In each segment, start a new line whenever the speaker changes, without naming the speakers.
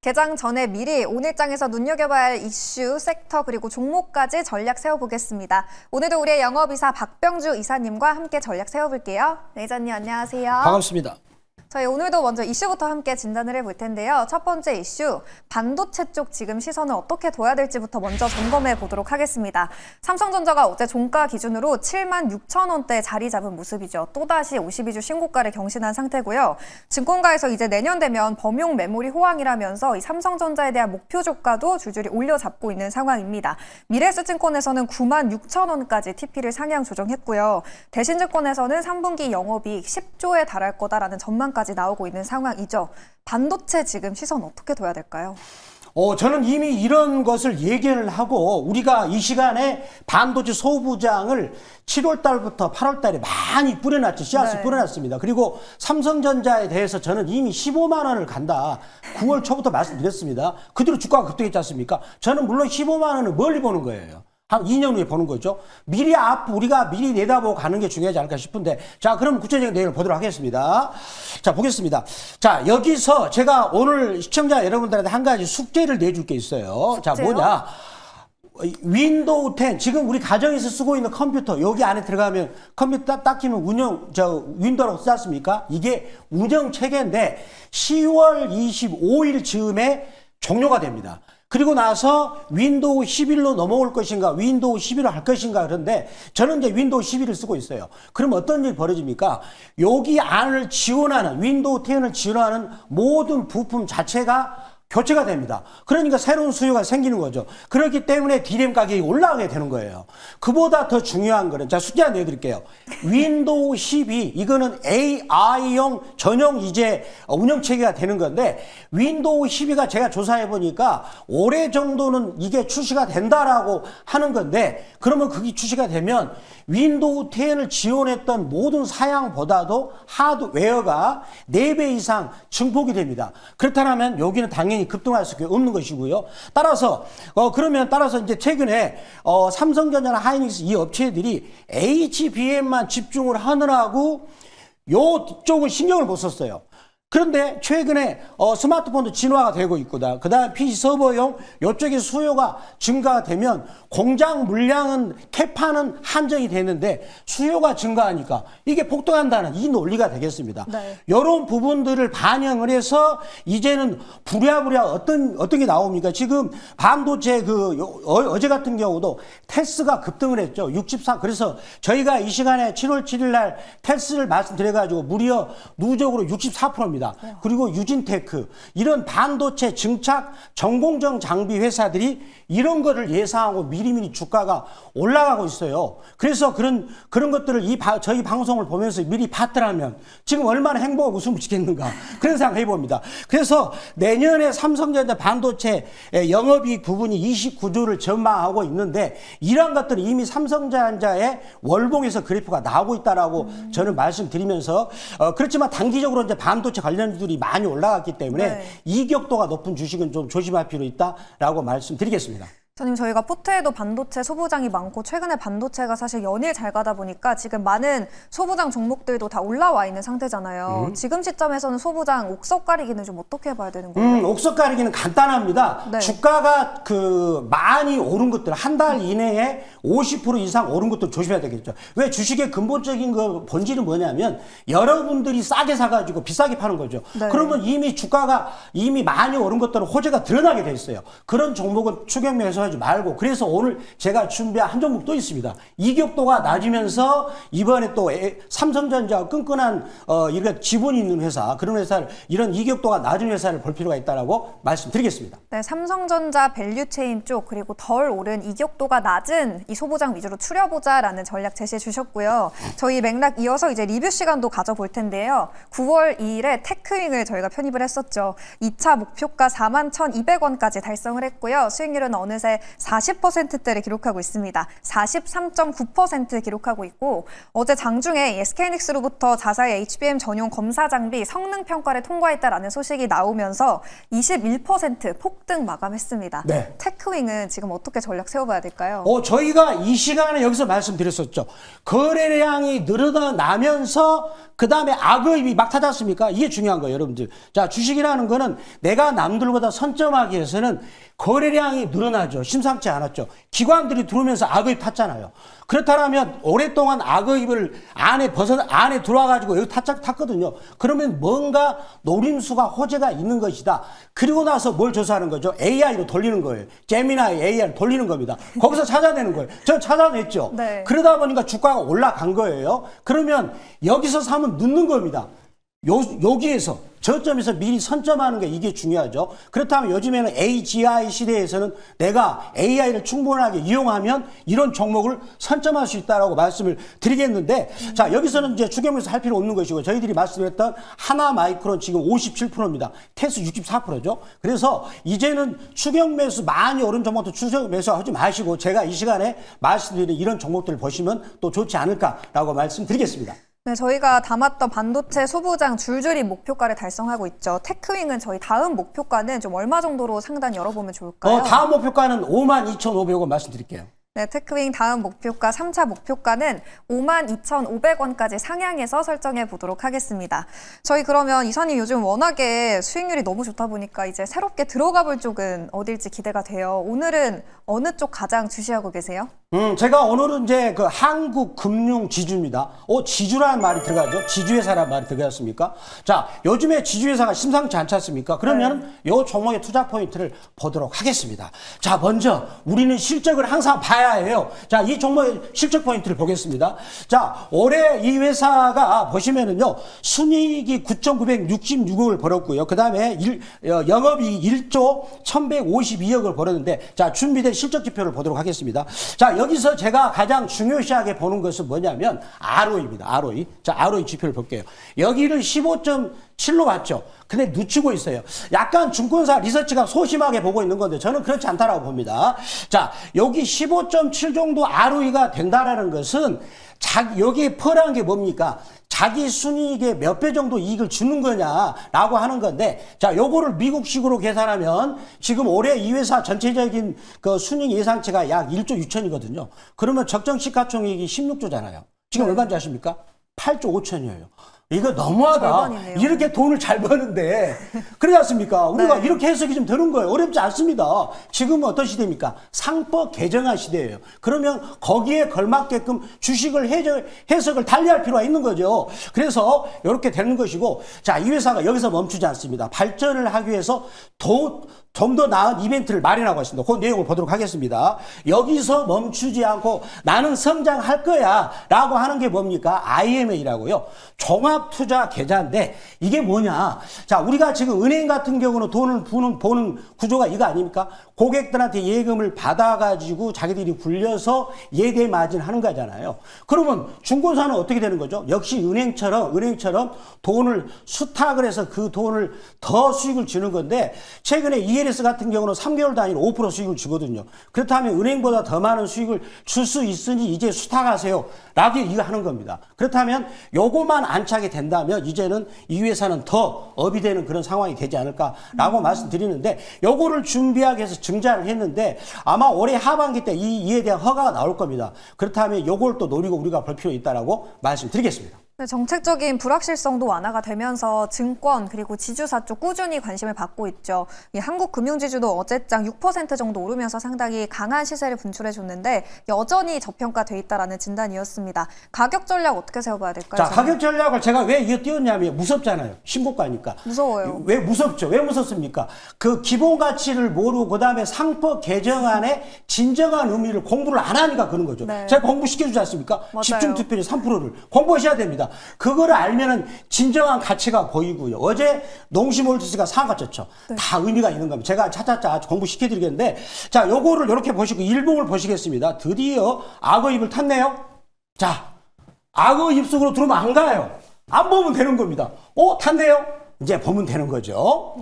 개장 전에 미리 오늘장에서 눈여겨봐야 할 이슈, 섹터 그리고 종목까지 전략 세워보겠습니다. 오늘도 우리의 영업이사 박병주 이사님과 함께 전략 세워볼게요. 네, 이사님 안녕하세요.
반갑습니다.
저희 오늘도 먼저 이슈부터 함께 진단을 해볼 텐데요. 첫 번째 이슈, 반도체 쪽 지금 시선을 어떻게 둬야 될지부터 먼저 점검해 보도록 하겠습니다. 삼성전자가 어제 종가 기준으로 76,000원대에 자리 잡은 모습이죠. 또다시 52주 신고가를 경신한 상태고요. 증권가에서 이제 내년 되면 범용 메모리 호황이라면서 이 삼성전자에 대한 목표 주가도 줄줄이 올려잡고 있는 상황입니다. 미래에셋증권에서는 96,000원까지 TP를 상향 조정했고요. 대신증권에서는 3분기 영업이익 10조에 달할 거다라는 전망까지 나오고 있는 상황이죠. 반도체 지금 시선 어떻게 둬야 될까요?
저는 이미 이런 것을 예견을 하고 우리가 이 시간에 반도체 소부장을 7월 달부터 8월 달에 많이 뿌려놨죠. 씨앗을 뿌려놨습니다. 그리고 삼성전자에 대해서 저는 이미 15만 원을 간다. 9월 초부터 말씀드렸습니다. 그대로 주가가 급등했지 않습니까? 저는 물론 15만 원을 멀리 보는 거예요. 한 2년 후에 보는 거죠. 우리가 미리 내다보고 가는 게 중요하지 않을까 싶은데, 자, 그럼 구체적인 내용을 보도록 하겠습니다. 자, 보겠습니다. 자, 여기서 제가 오늘 시청자 여러분들한테 한 가지 숙제를 내줄 게 있어요. 숙제요? 자, 뭐냐. 윈도우 10, 지금 우리 가정에서 쓰고 있는 컴퓨터, 여기 안에 들어가면 컴퓨터 딱 키면 윈도우라고 쓰지 않습니까? 이게 운영 체계인데 10월 25일 즈음에 종료가 됩니다. 그리고 나서 윈도우 11로 넘어올 것인가, 윈도우 11로 할 것인가, 그런데 저는 이제 윈도우 11을 쓰고 있어요. 그럼 어떤 일이 벌어집니까? 여기 안을 지원하는, 윈도우 10을 지원하는 모든 부품 자체가 교체가 됩니다. 그러니까 새로운 수요가 생기는 거죠. 그렇기 때문에 D램 가격이 올라가게 되는 거예요. 그보다 더 중요한 거는, 자, 숙제 하나 내드릴게요. 윈도우 12, 이거는 AI용 전용 이제 운영체계가 되는 건데, 윈도우 12가 제가 조사해 보니까 올해 정도는 이게 출시가 된다라고 하는 건데, 그러면 그게 출시가 되면 윈도우 10을 지원했던 모든 사양보다도 하드웨어가 4배 이상 증폭이 됩니다. 그렇다면 여기는 당연히 급등할 수 없는 것이고요. 따라서 이제 최근에 삼성전자나 하이닉스 이 업체들이 HBM만 집중을 하느라고 요쪽은 신경을 못 썼어요. 그런데 최근에 스마트폰도 진화가 되고 있고, 그 다음에 PC 서버용 이쪽에 수요가 증가가 되면 공장 물량은 캐파는 한정이 되는데 수요가 증가하니까 이게 폭등한다는 이 논리가 되겠습니다. 네. 이런 부분들을 반영을 해서 이제는 부랴부랴 어떤 게 나옵니까? 지금 반도체 어제 같은 경우도 테스가 급등을 했죠. 63. 그래서 저희가 이 시간에 7월 7일 날 테스를 말씀드려가지고 무려 누적으로 64%입니다. 그리고 유진테크, 이런 반도체 증착 전공정 장비 회사들이 이런 거를 예상하고 미리미리 주가가 올라가고 있어요. 그래서 그런 것들을 저희 방송을 보면서 미리 봤더라면 지금 얼마나 행복하고 웃음을 짓겠는가, 그런 생각 해봅니다. 그래서 내년에 삼성전자 반도체 영업이익 부분이 29조를 전망하고 있는데, 이러한 것들은 이미 삼성전자의 월봉에서 그래프가 나오고 있다라고 저는 말씀드리면서, 그렇지만 단기적으로 이제 반도체 관련주들이 많이 올라갔기 때문에 이격도가 높은 주식은 좀 조심할 필요 있다라고 말씀드리겠습니다.
선생님, 저희가 포트에도 반도체 소부장이 많고 최근에 반도체가 사실 연일 잘 가다 보니까 지금 많은 소부장 종목들도 다 올라와 있는 상태잖아요. 지금 시점에서는 소부장 옥석 가리기는 좀 어떻게 봐야 되는 거예요?
옥석 가리기는 간단합니다.
네.
주가가 많이 오른 것들, 한 달 이내에 50% 이상 오른 것들 조심해야 되겠죠. 왜? 주식의 근본적인 본질은 뭐냐면 여러분들이 싸게 사가지고 비싸게 파는 거죠. 네. 그러면 이미 주가가 이미 많이 오른 것들은 호재가 드러나게 돼 있어요. 그런 종목은 추격 매수하지 말고, 그래서 오늘 제가 준비한 한 종목 또 있습니다. 이격도가 낮으면서 이번에 또 삼성전자가 끈끈한 이런 지분이 있는 회사, 그런 회사를, 이런 이격도가 낮은 회사를 볼 필요가 있다라고 말씀드리겠습니다.
네, 삼성전자 밸류체인 쪽, 그리고 덜 오른 이격도가 낮은 이 소부장 위주로 추려보자라는 전략 제시해 주셨고요. 저희 맥락 이어서 이제 리뷰 시간도 가져볼 텐데요. 9월 2일에 테크윙을 저희가 편입을 했었죠. 2차 목표가 41,200원까지 달성을 했고요. 수익률은 어느새 현재 40%대를 기록하고 있습니다. 43.9% 기록하고 있고 어제 장중에 SK하이닉스로부터 자사의 HBM 전용 검사 장비 성능 평가를 통과했다라는 소식이 나오면서 21% 폭등 마감했습니다.
네.
테크윙은 지금 어떻게 전략 세워봐야 될까요?
저희가 이 시간에 여기서 말씀드렸었죠. 거래량이 늘어나면서 그 다음에 악의입이 막 타지 않습니까? 이게 중요한 거예요, 여러분들. 자, 주식이라는 거는 내가 남들보다 선점하기 위해서는 거래량이 늘어나죠. 심상치 않았죠. 기관들이 들어오면서 악의입 탔잖아요. 그렇다면 오랫동안 악의입을 안에 들어와가지고 여기 탔거든요. 그러면 뭔가 노림수가 호재가 있는 것이다. 그리고 나서 뭘 조사하는 거죠? AI로 돌리는 거예요. 제미나이 AI로 돌리는 겁니다. 거기서 찾아내는 거예요. 전 찾아냈죠.
네.
그러다 보니까 주가가 올라간 거예요. 그러면 여기서 사면 늦는 겁니다. 여기에서 저점에서 미리 선점하는 게 이게 중요하죠. 그렇다면 요즘에는 AGI 시대에서는 내가 AI를 충분하게 이용하면 이런 종목을 선점할 수 있다라고 말씀을 드리겠는데 자, 여기서는 이제 추경에서 할 필요 없는 것이고 저희들이 말씀드렸던 하나마이크론 지금 57%입니다. 테스 64%죠. 그래서 이제는 추경 매수 많이 오른 종목도 추경 매수하지 마시고 제가 이 시간에 말씀드리는 이런 종목들을 보시면 또 좋지 않을까라고 말씀드리겠습니다.
네, 저희가 담았던 반도체 소부장 줄줄이 목표가를 달성하고 있죠. 테크윙은 저희 다음 목표가는 좀 얼마 정도로 상단 열어보면 좋을까요?
다음 목표가는 52,500원 말씀드릴게요.
네, 테크윙 다음 목표가 3차 목표가는 52,500원까지 상향해서 설정해 보도록 하겠습니다. 저희 그러면 이사님 요즘 워낙에 수익률이 너무 좋다 보니까 이제 새롭게 들어가 볼 쪽은 어딜지 기대가 돼요. 오늘은 어느 쪽 가장 주시하고 계세요?
제가 오늘은 이제 그 한국금융지주입니다. 지주라는 말이 들어가죠. 지주회사라는 말이 들어갔습니까? 자, 요즘에 지주회사가 심상치 않지 않습니까? 그러면 요 종목의 투자 포인트를 보도록 하겠습니다. 자, 먼저 우리는 실적을 항상 봐야 해요. 자, 이 종목의 실적 포인트를 보겠습니다. 자, 올해 이 회사가 보시면은요, 순이익이 9,966억을 벌었고요. 그 다음에 영업이익 1조 1,152억을 벌었는데, 자, 준비된 실적 지표를 보도록 하겠습니다. 자, 여기서 제가 가장 중요시하게 보는 것은 뭐냐면, ROE입니다. ROE. 자, ROE 지표를 볼게요. 여기를 15.7로 봤죠. 근데 늦추고 있어요. 약간 증권사 리서치가 소심하게 보고 있는 건데 저는 그렇지 않다라고 봅니다. 자, 여기 15.7 정도 ROE가 된다라는 것은 여기에 펄한 게 뭡니까? 자기 순이익의 몇 배 정도 이익을 주는 거냐라고 하는 건데, 자, 요거를 미국식으로 계산하면 지금 올해 이 회사 전체적인 그 순이익 예상치가 약 1조 6천이거든요. 그러면 적정 시가총액이 16조잖아요. 지금 얼마인지 아십니까? 8조 5천이에요. 이거 너무하다.
절반이네요.
이렇게 돈을 잘 버는데 그러지 않습니까? 우리가 이렇게 해석이 좀 되는 거예요. 어렵지 않습니다. 지금은 어떤 시대입니까? 상법 개정한 시대예요. 그러면 거기에 걸맞게끔 주식을 해석을 달리할 필요가 있는 거죠. 그래서 이렇게 되는 것이고, 자, 이 회사가 여기서 멈추지 않습니다. 발전을 하기 위해서 좀 더 나은 이벤트를 마련하고 있습니다. 그 내용을 보도록 하겠습니다. 여기서 멈추지 않고 나는 성장할 거야 라고 하는 게 뭡니까? IMA라고요. 종합투자계좌인데 이게 뭐냐? 자, 우리가 지금 은행 같은 경우는 돈을 보는 구조가 이거 아닙니까? 고객들한테 예금을 받아가지고 자기들이 굴려서 예대 마진 하는 거잖아요. 그러면 중고사는 어떻게 되는 거죠? 역시 은행처럼 돈을 수탁을 해서 그 돈을 더 수익을 주는 건데, 최근에 ELS 같은 경우는 3개월 단위로 5% 수익을 주거든요. 그렇다면 은행보다 더 많은 수익을 줄 수 있으니 이제 수탁하세요 라고 이거 하는 겁니다. 그렇다면 요거만 안 차게 된다면 이제는 이 회사는 더 업이 되는 그런 상황이 되지 않을까라고 말씀드리는데, 요거를 준비하기 위해서 증자를 했는데 아마 올해 하반기 때 이에 대한 허가가 나올 겁니다. 그렇다면 요걸 또 노리고 우리가 볼 필요 있다라고 말씀드리겠습니다.
네, 정책적인 불확실성도 완화가 되면서 증권 그리고 지주사 쪽 꾸준히 관심을 받고 있죠. 이 한국금융지주도 어제장 6% 정도 오르면서 상당히 강한 시세를 분출해줬는데 여전히 저평가돼 있다라는 진단이었습니다. 가격 전략 어떻게 세워봐야 될까요?
자, 가격 전략을 제가 왜 이거 띄웠냐면 무섭잖아요. 신고가니까.
무서워요.
왜 무섭죠? 왜 무섭습니까? 그 기본 가치를 모르고 그다음에 상법 개정안의 진정한 의미를 공부를 안 하니까 그런 거죠.
네.
제가 공부시켜주지 않습니까?
맞아요.
집중 투표율 3%를 공부하셔야 됩니다. 그거를 알면은 진정한 가치가 보이고요. 어제 농심홀드스가 상한가 쳤죠. 다 의미가 있는 겁니다. 제가 차차차 공부시켜드리겠는데, 자, 요거를 이렇게 보시고 일봉을 보시겠습니다. 드디어 악어입을 탔네요. 자, 악어 입속으로 들어오면 안 가요. 안 보면 되는 겁니다. 탔네요. 이제 보면 되는 거죠.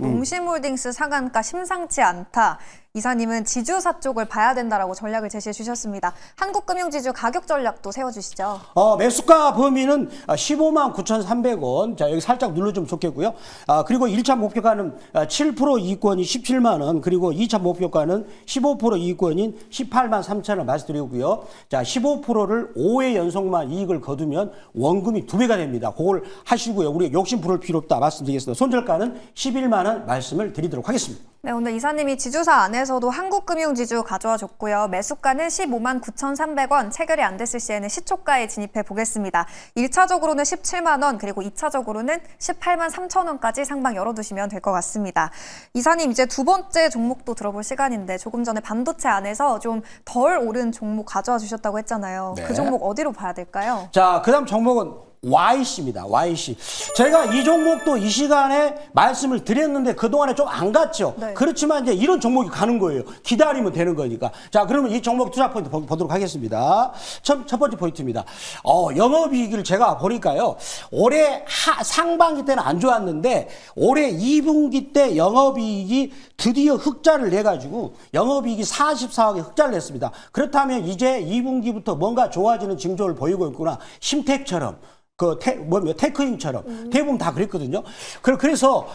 농심홀딩스 상한가 심상치 않다. 이사님은 지주사 쪽을 봐야 된다라고 전략을 제시해 주셨습니다. 한국금융지주 가격 전략도 세워주시죠.
매수가 범위는 15만 9,300원. 자, 여기 살짝 눌러주면 좋겠고요. 그리고 1차 목표가는 7% 이익권이 17만 원, 그리고 2차 목표가는 15% 이익권인 18만 3천 원 말씀드리고요. 자, 15%를 5회 연속만 이익을 거두면 원금이 2배가 됩니다. 그걸 하시고요. 우리 욕심 부릴 필요 없다 말씀드리겠습니다. 손절가는 11만 원 말씀을 드리도록 하겠습니다.
네, 오늘 이사님이 지주사 안에서도 한국금융지주 가져와 줬고요. 매수가는 15만 9,300원, 체결이 안 됐을 시에는 시초가에 진입해 보겠습니다. 1차적으로는 17만 원, 그리고 2차적으로는 18만 3천 원까지 상방 열어두시면 될 것 같습니다. 이사님, 이제 두 번째 종목도 들어볼 시간인데 조금 전에 반도체 안에서 좀 덜 오른 종목 가져와 주셨다고 했잖아요.
네.
그 종목 어디로 봐야 될까요?
자, 그 다음 종목은 YC입니다. YC. 제가 이 종목도 이 시간에 말씀을 드렸는데 그동안에 좀 안 갔죠.
네.
그렇지만 이제 이런 종목이 가는 거예요. 기다리면 되는 거니까. 자, 그러면 이 종목 투자 포인트 보도록 하겠습니다. 첫 번째 포인트입니다. 영업이익을 제가 보니까요. 올해 상반기 때는 안 좋았는데 올해 2분기 때 영업이익이 드디어 흑자를 내가지고 영업이익이 44억의 흑자를 냈습니다. 그렇다면 이제 2분기부터 뭔가 좋아지는 징조를 보이고 있구나. 심택처럼. 테크인처럼 대부분 다 그랬거든요. 그래서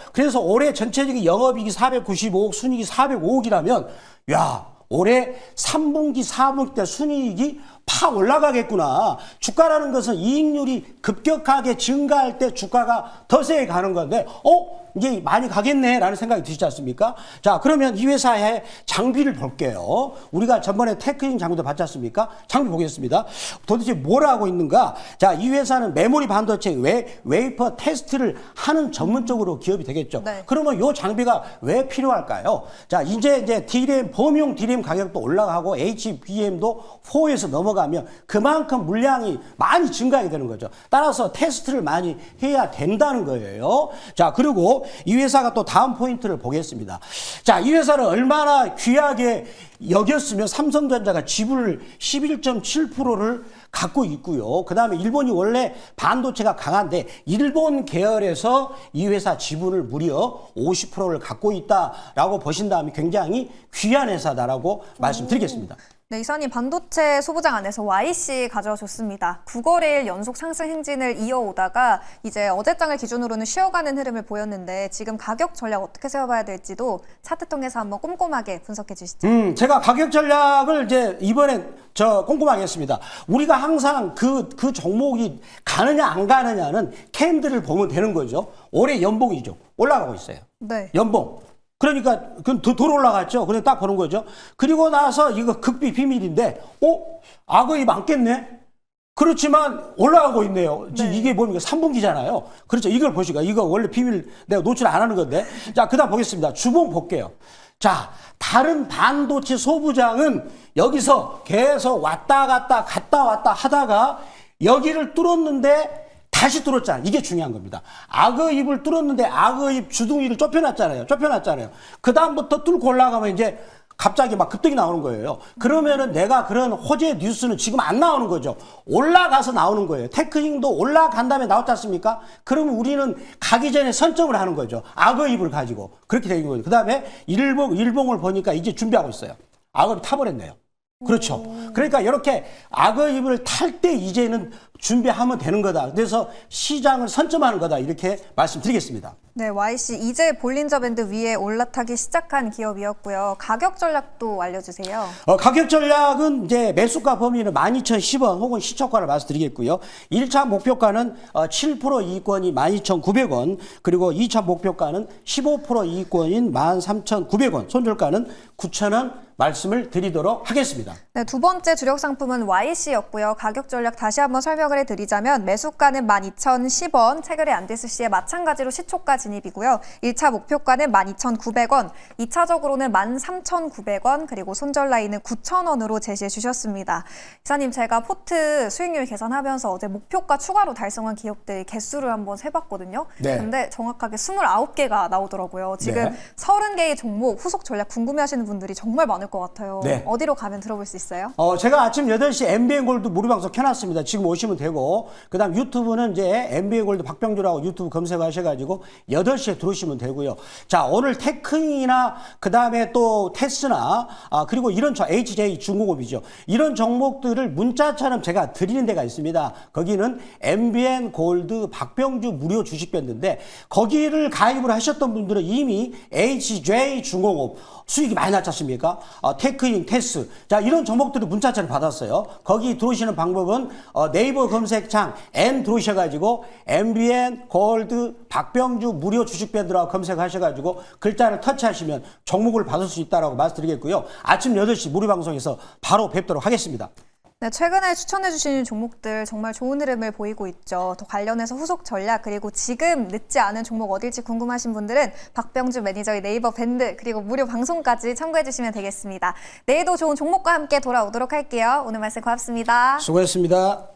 올해 전체적인 영업이익이 495억, 순이익이 405억이라면, 야, 올해 3분기, 4분기 때 순이익이 팍 올라가겠구나. 주가라는 것은 이익률이 급격하게 증가할 때 주가가 더 세게 가는 건데, 이제 많이 가겠네라는 생각이 드시지 않습니까? 자, 그러면 이 회사의 장비를 볼게요. 우리가 전번에 테크인 장비도 봤지 않습니까? 장비 보겠습니다. 도대체 뭘 하고 있는가? 자, 이 회사는 메모리 반도체 웨이퍼 테스트를 하는 전문적으로 기업이 되겠죠.
네.
그러면 이 장비가 왜 필요할까요? 자, 이제 DRAM, 범용 DRAM 가격도 올라가고 HBM도 4에서 넘어가면 그만큼 물량이 많이 증가하게 되는 거죠. 따라서 테스트를 많이 해야 된다는 거예요. 자, 그리고 이 회사가 또 다음 포인트를 보겠습니다. 자, 이 회사를 얼마나 귀하게 여겼으면 삼성전자가 지분을 11.7%를 갖고 있고요. 그 다음에 일본이 원래 반도체가 강한데 일본 계열에서 이 회사 지분을 무려 50%를 갖고 있다라고 보신다면 굉장히 귀한 회사다라고 말씀드리겠습니다.
네, 이사님 반도체 소부장 안에서 YC 가져와 줬습니다. 9거래일 연속 상승 행진을 이어오다가 이제 어제장을 기준으로는 쉬어가는 흐름을 보였는데 지금 가격 전략 어떻게 세워봐야 될지도 차트 통해서 한번 꼼꼼하게 분석해 주시죠.
제가 가격 전략을 이제 이번엔 꼼꼼하게 했습니다. 우리가 항상 그 종목이 가느냐 안 가느냐는 캔들을 보면 되는 거죠. 올해 연봉이죠. 올라가고 있어요.
네.
연봉. 그러니까 그건 더 올라갔죠. 그래 딱 보는 거죠. 그리고 나서 이거 극비 비밀인데, 악의 많겠네. 그렇지만 올라가고 있네요.
네.
이게 뭡니까? 3분기잖아요. 그렇죠. 이걸 보시고 이거 원래 비밀 내가 노출 안 하는 건데. 자, 그다음 보겠습니다. 주봉 볼게요. 자, 다른 반도체 소부장은 여기서 계속 왔다 갔다 하다가 여기를 뚫었는데 다시 뚫었잖아요. 이게 중요한 겁니다. 악의입을 뚫었는데 악의입 주둥이를 좁혀놨잖아요. 그 다음부터 뚫고 올라가면 이제 갑자기 막 급등이 나오는 거예요. 그러면은 내가 그런 호재 뉴스는 지금 안 나오는 거죠. 올라가서 나오는 거예요. 테크닝도 올라간 다음에 나왔지 않습니까? 그러면 우리는 가기 전에 선점을 하는 거죠. 악의입을 가지고. 그렇게 되는 거죠. 그 다음에 일봉을 보니까 이제 준비하고 있어요. 악의입 타버렸네요. 그렇죠. 그러니까 이렇게 악의입을 탈 때 이제는 준비하면 되는 거다. 그래서 시장을 선점하는 거다. 이렇게 말씀드리겠습니다.
네, YC 이제 볼린저 밴드 위에 올라타기 시작한 기업이었고요. 가격 전략도 알려주세요.
가격 전략은 이제 매수가 범위는 12,010원 혹은 시초가를 말씀드리겠고요. 1차 목표가는 7% 이익권이 12,900원, 그리고 2차 목표가는 15% 이익권인 13,900원, 손절가는 9,000원 말씀을 드리도록 하겠습니다.
네, 두 번째 주력 상품은 YC였고요. 가격 전략 다시 한번 설명을 해드리자면 매수가는 12,010원, 체결이 안 됐을 시에 마찬가지로 시초가 진입이고요. 1차 목표가는 12,900원, 2차적으로는 13,900원, 그리고 손절 라인은 9,000원으로 제시해 주셨습니다. 이사님, 제가 포트 수익률 계산하면서 어제 목표가 추가로 달성한 기업들 개수를 한번 세봤거든요.
네.
근데 정확하게 29개가 나오더라고요. 지금
네.
30개의 종목 후속 전략 궁금해하시는 분들이 정말 많을 것 같아요.
네.
어디로 가면 들어볼 수 있어요?
제가 아침 8시 MBN 골드 무료 방송 켜놨습니다. 지금 오시면 되고, 그 다음 유튜브는 이제 MBN 골드 박병주라고 유튜브 검색하셔가지고 8시에 들어오시면 되고요. 자, 오늘 테크닉이나 그다음에 또 테스나 그리고 이런 HJ 중공업이죠. 이런 종목들을 문자처럼 제가 드리는 데가 있습니다. 거기는 MBN 골드 박병주 무료 주식밴드인데 거기를 가입을 하셨던 분들은 이미 HJ 중공업 수익이 많이 났지 않습니까? 테크닉, 테스. 자, 이런 종목들을 문자처럼 받았어요. 거기 들어오시는 방법은 네이버 검색창 N 들어오셔가지고 MBN 골드 박병주 무료 주식밴드라고 검색하셔가지고 글자를 터치하시면 종목을 받을 수 있다라고 말씀드리겠고요. 아침 8시 무료 방송에서 바로 뵙도록 하겠습니다.
네, 최근에 추천해 주신 종목들 정말 좋은 흐름을 보이고 있죠. 더 관련해서 후속 전략 그리고 지금 늦지 않은 종목 어딜지 궁금하신 분들은 박병주 매니저의 네이버 밴드 그리고 무료 방송까지 참고해 주시면 되겠습니다. 내일도 좋은 종목과 함께 돌아오도록 할게요. 오늘 말씀 고맙습니다.
수고했습니다.